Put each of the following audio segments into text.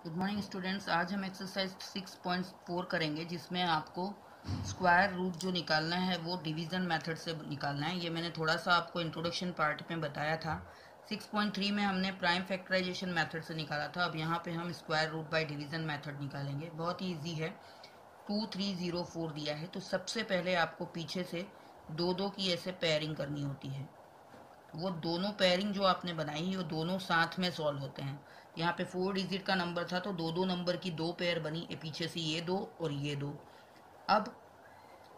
Good morning students. आज हम exercise 6.4 करेंगे जिसमें आपको स्क्वायर रूट जो निकालना है वो डिवीज़न मेथड से निकालना है। ये मैंने थोड़ा सा आपको इंट्रोडक्शन पार्ट में बताया था। 6.3 में हमने प्राइम फैक्टराइजेशन मेथड से निकाला था। अब यहाँ पे हम square root by division method निकालेंगे। बहुत ही ईजी है। 2304 दिया है तो सबसे पहले आपको पीछे से दो दो की ऐसे पेयरिंग करनी होती है। वो दोनों पेयरिंग जो आपने बनाई है वो दोनों साथ में सॉल्व होते हैं। यहाँ पे 4 डिजिट का नंबर था तो दो दो नंबर की दो पेयर बनी, पीछे से ये दो और ये दो। अब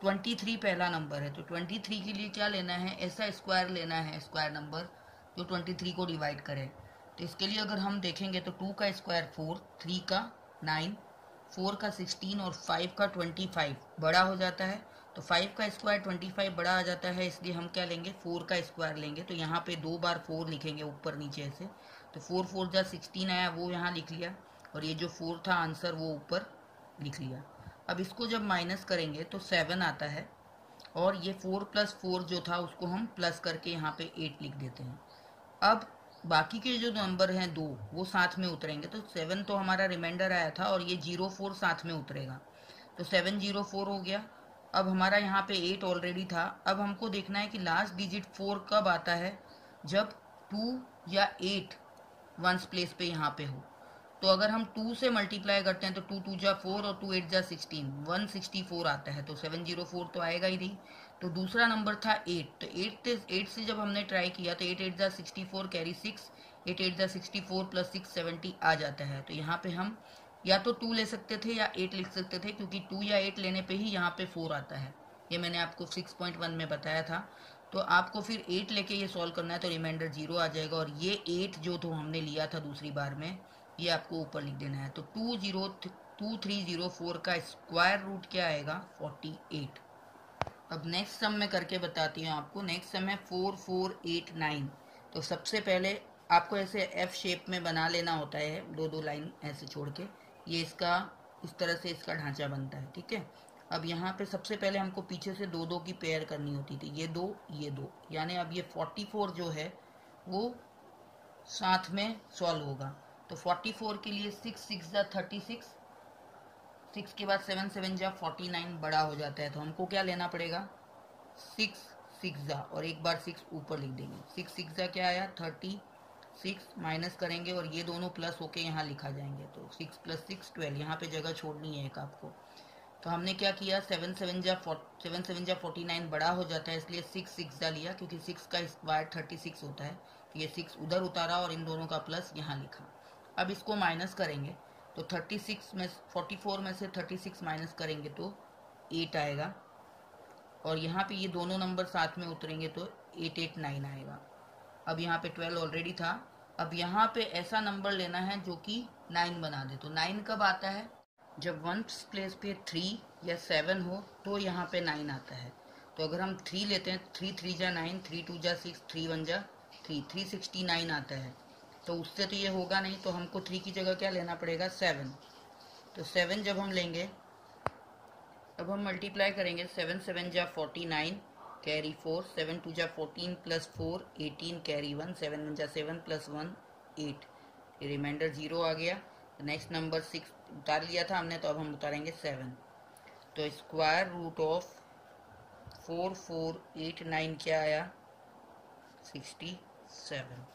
23 पहला नंबर है तो 23 के लिए क्या लेना है, ऐसा स्क्वायर लेना है, स्क्वायर नंबर जो 23 को डिवाइड करे। तो इसके लिए अगर हम देखेंगे तो 2 का स्क्वायर 4, 3 का 9, 4 का 16 और 5 का 25 बड़ा हो जाता है। तो 5 का स्क्वायर 25 बड़ा आ जाता है, इसलिए हम क्या लेंगे, 4 का स्क्वायर लेंगे। तो यहाँ पे दो बार 4 लिखेंगे ऊपर नीचे ऐसे। तो 4 4 जा 16 आया, वो यहाँ लिख लिया, और ये जो 4 था आंसर वो ऊपर लिख लिया। अब इसको जब माइनस करेंगे तो 7 आता है, और ये 4 + 4 जो था उसको हम प्लस करके यहाँ पे 8 लिख देते हैं। अब बाकी के जो नंबर हैं दो वो साथ में उतरेंगे। तो 7 तो हमारा रिमाइंडर आया था और ये 04 साथ में उतरेगा, तो 704 हो गया। अब हमारा यहाँ पे 8 ऑलरेडी था। अब हमको देखना है कि लास्ट डिजिट 4 कब आता है, जब 2 या 8 वंस प्लेस पे यहाँ पे हो। तो अगर हम 2 से मल्टीप्लाई करते हैं तो 2 2 जा 4 और 2 8 जा 16, 164 आता है। तो 704 तो आएगा ही नहीं। तो दूसरा नंबर था 8, तो 8 से जब हमने ट्राई किया तो 8 8 जा 64 कैरी 6, 8 8 जा 64 + 6 70 आ जाता है। तो यहाँ पे हम या तो 2 ले सकते थे या 8 लिख सकते थे, क्योंकि 2 या 8 लेने पे ही यहाँ पे 4 आता है। ये मैंने आपको 6.1 में बताया था। तो आपको फिर 8 लेके ये सॉल्व करना है, तो रिमाइंडर 0 आ जाएगा, और ये 8 जो तो हमने लिया था दूसरी बार में, ये आपको ऊपर लिख देना है। तो 2304 का स्क्वायर रूट क्या आएगा, 48। अब नेक्स्ट सम में करके बताती हूँ आपको। नेक्स्ट सम है 4489। तो सबसे पहले आपको ऐसे एफ शेप में बना लेना होता है, दो दो लाइन ऐसे छोड़ के। ये इसका इस तरह से इसका ढांचा बनता है, ठीक है। अब यहाँ पे सबसे पहले हमको पीछे से दो दो की पेयर करनी होती थी, ये दो, यानी अब ये 44 जो है वो साथ में सॉल्व होगा। तो 44 के लिए 6 6 जा 36, 6 के बाद 7 7 जा 49 बड़ा हो जाता है। तो हमको क्या लेना पड़ेगा, 6 6 जा और एक बार 6 ऊपर लिख देंगे। 6 6 जा क्या आया, 36, माइनस करेंगे और ये दोनों प्लस होके यहाँ लिखा जाएंगे। तो 6 + 6 12, यहाँ पे जगह छोड़नी है एक आपको। तो हमने क्या किया, 7 7 जा 49 बड़ा हो जाता है, इसलिए 6 6 जा लिया, क्योंकि 6 का स्क्वायर 36 होता है। तो ये 6 उधर उतारा और इन दोनों का प्लस यहाँ लिखा। अब इसको माइनस करेंगे तो 36 में 44 में से 36 माइनस करेंगे तो 8 आएगा, और यहाँ पे ये दोनों नंबर साथ में उतरेंगे तो 889 आएगा। अब यहाँ पे 12 ऑलरेडी था। अब यहाँ पे ऐसा नंबर लेना है जो कि 9 बना दे। तो 9 कब आता है, जब वंस प्लेस पे 3 या 7 हो तो यहाँ पे 9 आता है। तो अगर हम 3 लेते हैं, 3 3 जा 9, 3 2 जा 6, 3 1 जा 3, 369 आता है। तो उससे तो ये होगा नहीं, तो हमको 3 की जगह क्या लेना पड़ेगा, 7। तो 7 जब हम लेंगे, अब हम मल्टीप्लाई करेंगे। 7 7 जा 49 कैरी 4, 7 2 जा 14 + 4 18 कैरी 1, 7 1 जा 7 + 1 8, रिमाइंडर 0 आ गया। नेक्स्ट नंबर 6 उतार लिया था हमने, तो अब हम उतारेंगे 7। तो स्क्वायर रूट ऑफ 4489 क्या आया, 67।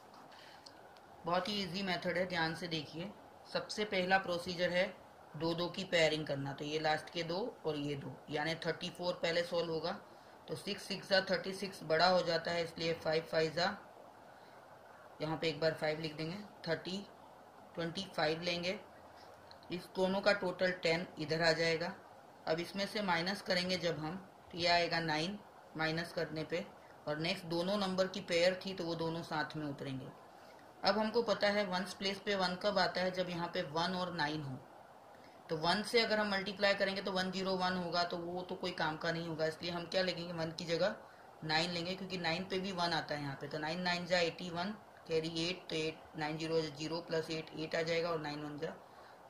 बहुत ही इजी मेथड है, ध्यान से देखिए। सबसे पहला प्रोसीजर है दो दो की पेयरिंग करना। तो ये लास्ट के दो और ये दो, यानी 34 पहले सोल्व होगा। तो 6 6 जा 36 बड़ा हो जाता है, इसलिए 5 5 जा, यहाँ पे एक बार 5 लिख देंगे, 25 लेंगे। इस दोनों का टोटल 10 इधर आ जाएगा। अब इसमें से माइनस करेंगे जब हम, तो ये आएगा 9 माइनस करने पे, और नेक्स्ट दोनों नंबर की पेयर थी तो वो दोनों साथ में उतरेंगे। अब हमको पता है वंस प्लेस पे 1 कब आता है, जब यहाँ पे 1 और 9 हो। तो 1 से अगर हम मल्टीप्लाई करेंगे तो 101 होगा, तो वो तो कोई काम का नहीं होगा, इसलिए हम क्या लेंगे, 1 की जगह 9 लेंगे, क्योंकि 9 पे भी 1 आता है यहाँ पे। तो 9 9 जा 81 कैरी 8, तो 8 9 0 0 + 8 8 आ जाएगा, और 9 1 जा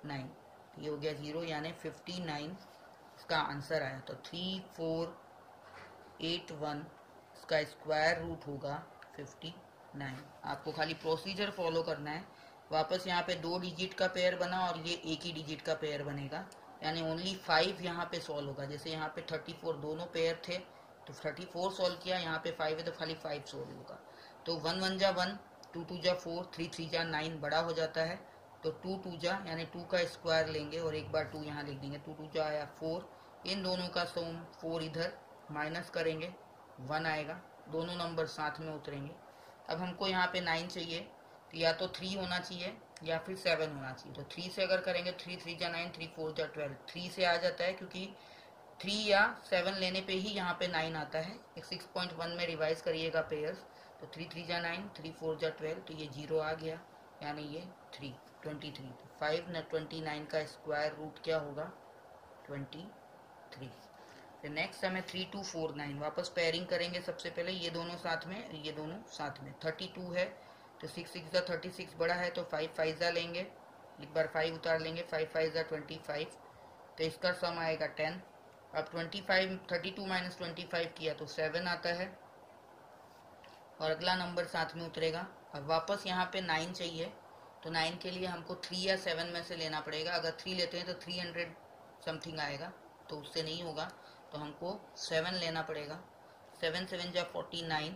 9, ये हो गया 0, यानी 59 इसका आंसर आया। तो 3481 इसका स्क्वायर रूट होगा 59। आपको खाली प्रोसीजर फॉलो करना है, वापस यहाँ पे 2 डिजिट का पेयर बना और ये एक ही डिजिट का पेयर बनेगा, यानी ओनली 5 यहाँ पे सॉल्व होगा। जैसे यहाँ पे 34 दोनों पेयर थे तो 34 सॉल्व किया, यहाँ पे 5 है तो खाली 5 सॉल्व होगा। तो 1 1 जा 1, 2 2 जा 4, 3 3 जा 9 बड़ा हो जाता है। तो 2 2 जा यानी 2 का स्क्वायर लेंगे और एक बार 2 यहाँ लिख देंगे। 2 2 जा आया 4, इन दोनों का सम 4 इधर माइनस करेंगे 1 आएगा, दोनों नंबर साथ में उतरेंगे। अब हमको यहाँ पे 9 चाहिए तो या तो 3 होना चाहिए या फिर 7 होना चाहिए। तो 3 से अगर करेंगे 3 3 जा 9, 3 4 जा 12, 3 से आ जाता है क्योंकि 3 या 7 लेने पे ही यहाँ पे 9 आता है। 6.1 में रिवाइज करिएगा पेयर्स। तो 3 3 जा 9, 3 4 जा 12, तो ये 0 आ गया, यानी ये 23। तो 5 न 29 का स्क्वायर रूट क्या होगा 23। फिर नेक्स्ट हमें 3 2 4 9, वापस पेयरिंग करेंगे। सबसे पहले ये दोनों साथ में, ये दोनों साथ में। 32 है तो 6 6 जा 36 बड़ा है तो 5 5 जा लेंगे, एक बार 5 उतार लेंगे, 5 5 जा 25, तो इसका सम आएगा 10। अब 32 माइनस 25 किया तो 7 आता है और अगला नंबर साथ में उतरेगा। अब वापस यहाँ पे 9 चाहिए तो 9 के लिए हमको 3 या 7 में से लेना पड़ेगा। अगर 3 लेते हैं तो 300 समथिंग आएगा, तो उससे नहीं होगा, तो हमको 7 लेना पड़ेगा। 7 7 जा 49,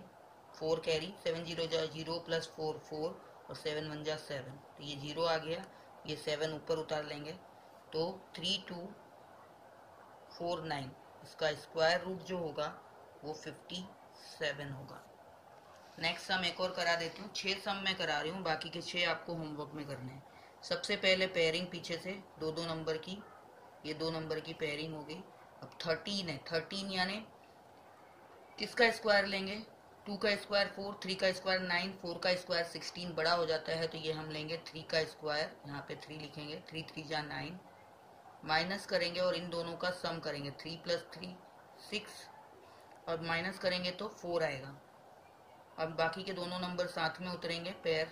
4 कैरी, 7 0 जा 0 प्लस 4 4 और 7 1 जा 7, तो ये 0 आ गया, ये 7 ऊपर उतार लेंगे। तो 3 2 4 9, इसका स्क्वायर रूट जो होगा वो 57 होगा। नेक्स्ट सम एक और करा देती हूँ। 6 सम मैं करा रही हूँ, बाकी के 6 आपको होमवर्क में करने हैं। सबसे पहले पेयरिंग पीछे से 2 नंबर की, ये 2 नंबर की पेयरिंग हो गई। अब 13 है, 13 यानी किसका स्क्वायर लेंगे, 2 का स्क्वायर 4, 3 का स्क्वायर 9, 4 का स्क्वायर 16 बड़ा हो जाता है, तो ये हम लेंगे 3 का स्क्वायर, यहाँ पे 3 लिखेंगे, 3 3 जा 9, माइनस करेंगे और इन दोनों का सम करेंगे, 3 प्लस 3 6, और माइनस करेंगे तो 4 आएगा। अब बाकी के दोनों नंबर साथ में उतरेंगे पेयर।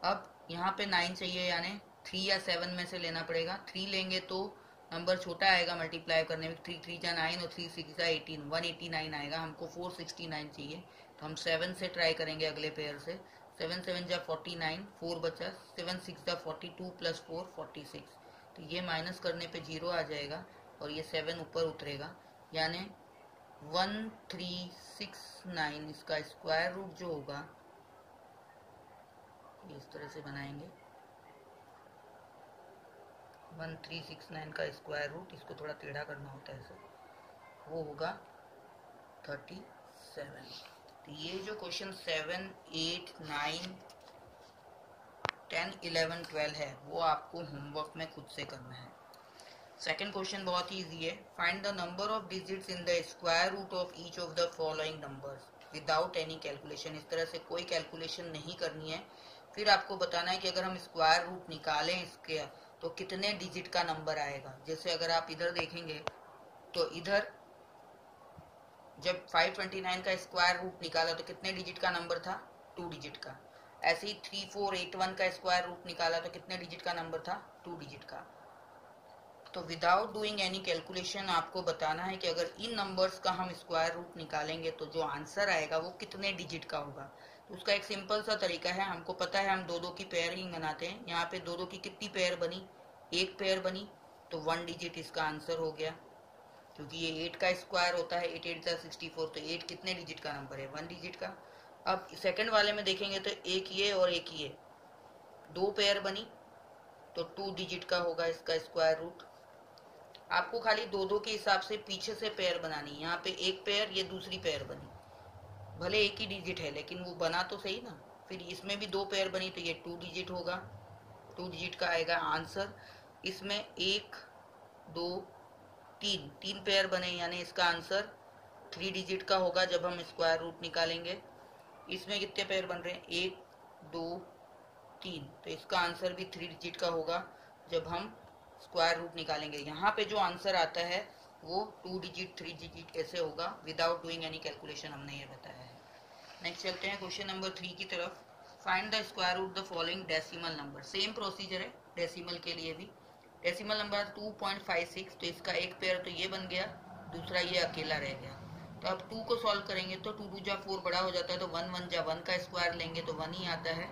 अब यहाँ पे 9 चाहिए, यानी 3 या 7 में से लेना पड़ेगा। 3 लेंगे तो नंबर छोटा आएगा मल्टीप्लाई करने में, 3 3 जा 9 और 3 6 जा 18, 189 आएगा। हमको 469 चाहिए, तो हम 7 से ट्राई करेंगे अगले पेयर से। 7 7 जा 49, 4 बचा, 7 6 जा 42 प्लस 4 46, तो ये माइनस करने पे 0 आ जाएगा और ये 7 ऊपर उतरेगा, यानी 1369। इसका स्क्वायर रूट जो होगा इस तरह से बनाएंगे, 1369 का स्क्वायर रूट, इसको थोड़ा टेढ़ा करना होता है सर, वो होगा 37। तो ये जो क्वेश्चन 7 8 9 10 11 12 है वो आपको होमवर्क में खुद से करना है। सेकेंड क्वेश्चन बहुत ही इजी है। Find the number of digits in the square root of each of the following numbers without any calculation. इस तरह से कोई कैलकुलेशन नहीं करनी है। फिर आपको बताना है कि अगर हम स्क्वायर रूट निकालें इसके तो कितने डिजिट का नंबर आएगा। जैसे अगर आप इधर देखेंगे तो इधर जब 529 का स्क्वायर रूट निकाला तो कितने डिजिट का नंबर था, 2 डिजिट का। ऐसे ही 3481 का स्क्वायर रूट निकाला तो कितने डिजिट का नंबर था, 2 डिजिट का। तो विदाउट डूइंग एनी कैलकुलेशन आपको बताना है कि अगर इन नंबर्स का हम स्क्वायर रूट निकालेंगे तो जो आंसर आएगा वो कितने डिजिट का होगा। तो उसका एक सिंपल सा तरीका है, हमको पता है हम 2 की पेयरिंग बनाते हैं। यहाँ पे 2 की कितनी पेयर बनी, एक पेयर बनी, तो 1 डिजिट इसका आंसर हो गया, क्योंकि ये 8 का स्क्वायर होता है, 8 8 64, तो 8 कितने डिजिट का नंबर है, 1 डिजिट का। अब सेकंड वाले में देखेंगे तो एक ये और एक ये, 2 पेयर बनी तो 2 डिजिट का होगा इसका स्क्वायर रूट। आपको खाली 2 के हिसाब से पीछे से पेयर बनानी है। यहाँ पे एक पेयर, ये दूसरी पेयर बनी, भले एक ही डिजिट है लेकिन वो बना तो सही ना। फिर इसमें भी 2 पेयर बनी तो ये 2 डिजिट होगा, 2 डिजिट का आएगा आंसर। इसमें 1 2 3 पेयर बने, यानी इसका आंसर 3 डिजिट का होगा जब हम स्क्वायर रूट निकालेंगे। इसमें कितने पेयर बन रहे हैं, 1 2 3, तो इसका आंसर भी 3 डिजिट का होगा जब हम स्क्वायर रूट निकालेंगे। यहाँ पे जो आंसर आता है वो 2 डिजिट 3 डिजिट ऐसे होगा, विदाउट डूइंग एनी कैलकुलेशन हमने ये बताया है। नेक्स्ट चलते हैं क्वेश्चन नंबर 3 की तरफ। Find the square root the following decimal number. Same procedure है डेसिमल के लिए भी। डेसिमल नंबर 2.56, तो इसका एक पेयर तो ये बन गया, दूसरा ये अकेला रह गया। तो अब 2 को सॉल्व करेंगे तो 2 2 जा 4 बड़ा हो जाता है, तो 1 1 जा 1 का स्क्वायर लेंगे तो 1 ही आता है।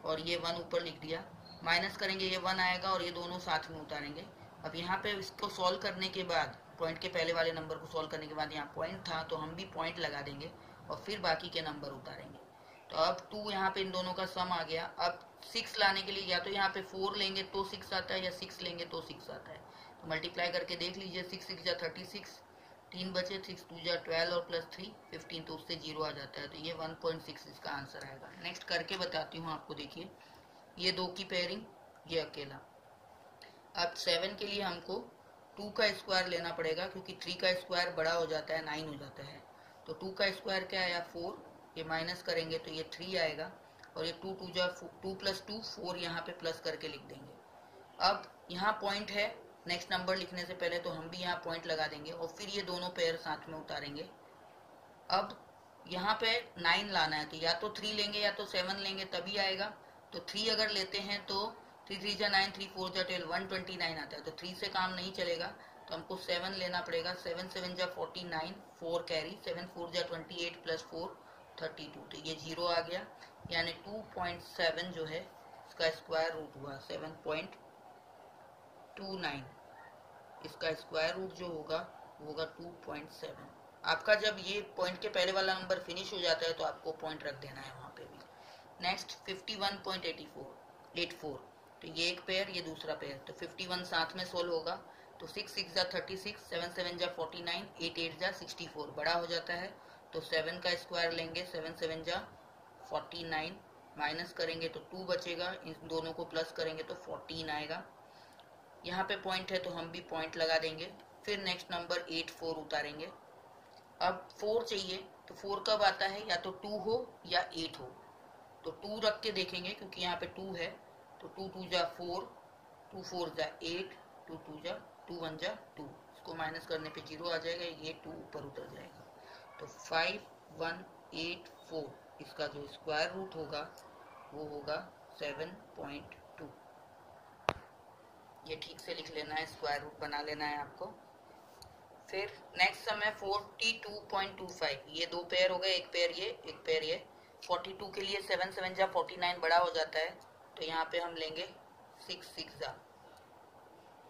और ये 1 ऊपर लिख दिया, माइनस करेंगे ये 1 आएगा और ये दोनों साथ में उतारेंगे। अब यहाँ पे इसको सॉल्व करने के बाद, पॉइंट के पहले वाले नंबर को सॉल्व करने के बाद यहाँ पॉइंट था तो हम भी पॉइंट लगा देंगे और फिर बाकी के नंबर उतारेंगे। तो अब 2 यहाँ पे इन दोनों का सम आ गया। अब 6 लाने के लिए या तो यहाँ पे 4 लेंगे तो 6 आता है या 6 लेंगे तो 6 आता है। तो मल्टीप्लाई करके देख लीजिए, 6 6 जा 36, 3 बचे, 6 2 जा 12 और प्लस 3 15, तो उससे 0 आ जाता है। तो ये 1.6 इसका आंसर आएगा। नेक्स्ट करके बताती हूँ आपको। देखिए ये 2 की पेयरिंग, ये अकेला। अब 7 के लिए हमको 2 का स्क्वायर लेना पड़ेगा क्योंकि 3 का स्क्वायर बड़ा हो जाता है, 9 हो जाता है। तो 2 का स्क्वायर क्या आया 4, ये माइनस करेंगे तो ये 3 आएगा और ये 2 2 जा 2 प्लस 2 4, यहाँ पे प्लस करके लिख देंगे। अब यहाँ पॉइंट है, नेक्स्ट नंबर लिखने से पहले तो हम भी यहाँ पॉइंट लगा देंगे और फिर ये दोनों पेयर साथ में उतारेंगे। अब यहाँ पे 9 लाना है तो या तो 3 लेंगे या तो 7 लेंगे तभी आएगा। तो 3 अगर लेते हैं तो 3 3 जा 9, 3 4 जा 12, 129 आता है। तो 3 से काम नहीं चलेगा तो हमको 7 लेना पड़ेगा। 7 7 जा 49, 4 कैरी, 7 4 जा 28 प्लस 4 32, तो ये 0 आ गया। यानी 2.7 जो है इसका स्क्वायर रूट हुआ 7.29। इसका स्क्वायर रूट जो होगा वो होगा 2.7। आपका जब ये पॉइंट के पहले वाला नंबर फिनिश हो जाता है तो आपको पॉइंट रख देना है वहाँ पे भी। नेक्स्ट 51.84, तो ये एक पेयर, ये दूसरा पेयर। तो 51 साथ में सोल्व होगा तो 6 6 जा 36, 7 7 जा 49, 8 8 जा 64, बड़ा हो जाता है तो 7 का स्क्वायर लेंगे, 7 7 जा 49, माइनस करेंगे तो 2 बचेगा, इन दोनों को प्लस करेंगे तो 14 आएगा। यहाँ पे पॉइंट है तो हम भी पॉइंट लगा देंगे। फिर नेक्स्ट नंबर 8 4 उतारेंगे। अब 4 चाहिए तो 4 कब आता है, या तो 2 हो या 8 हो। तो 2 रख के देखेंगे क्योंकि यहाँ पे 2 है तो 2 2 जा 4, 2 4 जा 8, 2 2 जा 2 1 जा 2, इसको माइनस करने पे 0 आ जाएगा, ये 2 ऊपर उतर जाएगा। तो 5184 इसका जो स्क्वायर रूट होगा वो होगा 7.2। ये ठीक से लिख लेना है, स्क्वायर रूट बना लेना है आपको। फिर नेक्स्ट सम है 42.25, ये 2 पेयर हो गए, एक पेयर ये, एक पेयर ये। 42 के लिए 7 7 जा 49 बड़ा हो जाता है तो यहाँ पे हम लेंगे 6 6 जा,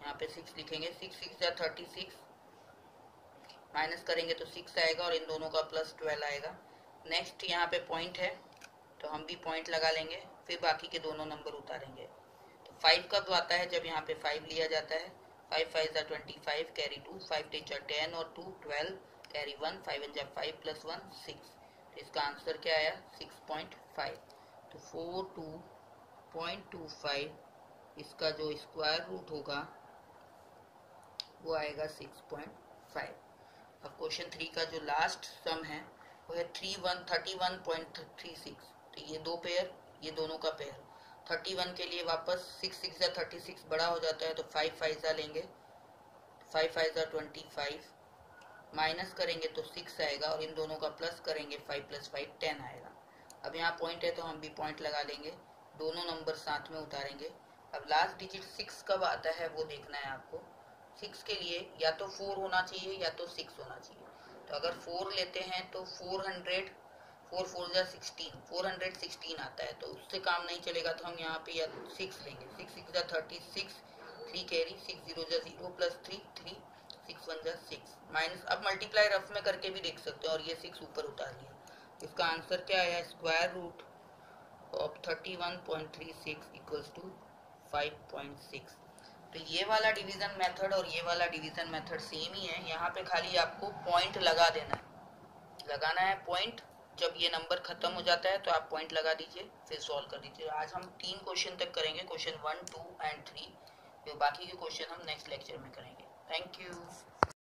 यहाँ पे 6 लिखेंगे, 6 6 जा 36, माइनस करेंगे तो 6 आएगा और इन दोनों का प्लस 12 आएगा। नेक्स्ट यहाँ पे पॉइंट है तो हम भी पॉइंट लगा लेंगे, फिर बाकी के दोनों नंबर उतारेंगे। तो 5 कब आता है, जब यहाँ पे 5 लिया जाता है। 5 5 जा 25, कैरी 2, 5 3 जा 10 और 2 12, कैरी 1, 5 1 जा 5 प्लस 1 6। तो इसका आंसर क्या आया 6.5। तो 42.25 इसका जो स्क्वायर रूट होगा वो आएगा 6.5। अब क्वेश्चन 3 का जो लास्ट सम है वो है 31.36। तो ये 2 पेयर, ये दोनों का पेयर। 31 के लिए वापस 6 6 जा 36 बड़ा हो जाता है तो 5 5 जा लेंगे, 5 5 जा 25, माइनस करेंगे तो 6 आएगा और इन दोनों का प्लस करेंगे 5 प्लस 5 10 आएगा। अब यहाँ पॉइंट है तो हम भी पॉइंट लगा लेंगे, दोनों नंबर साथ में उतारेंगे। अब लास्ट डिजिट 6 कब आता है वो देखना है आपको। 6 के लिए या तो 4 होना चाहिए या तो 6 होना चाहिए। तो अगर 4 लेते हैं तो 400, 4 4 जा 16, 416 आता है। तो उससे काम नहीं चलेगा तो हम यहाँ पे या 6 लेंगे, 6 6 जा 36, 3 कैरी, 6 0 जा 0 प्लस 3 3, 6 1 जा 6, माइनस। अब मल्टीप्लाई रफ में करके भी देख सकते हो और ये 6 ऊपर उतार लिया। इसका आंसर क्या आया, square root of 31.36 equals to 5.6। तो ये वाला डिवीजन मेथड और ये वाला डिवीजन मेथड सेम ही है। यहाँ पे खाली आपको पॉइंट लगा देना है, लगाना है पॉइंट। जब ये नंबर खत्म हो जाता है तो आप पॉइंट लगा दीजिए, फिर सॉल्व कर दीजिए। आज हम 3 क्वेश्चन तक करेंगे, क्वेश्चन 1 2 एंड 3। बाकी के क्वेश्चन हम नेक्स्ट लेक्चर में करेंगे। Thank you.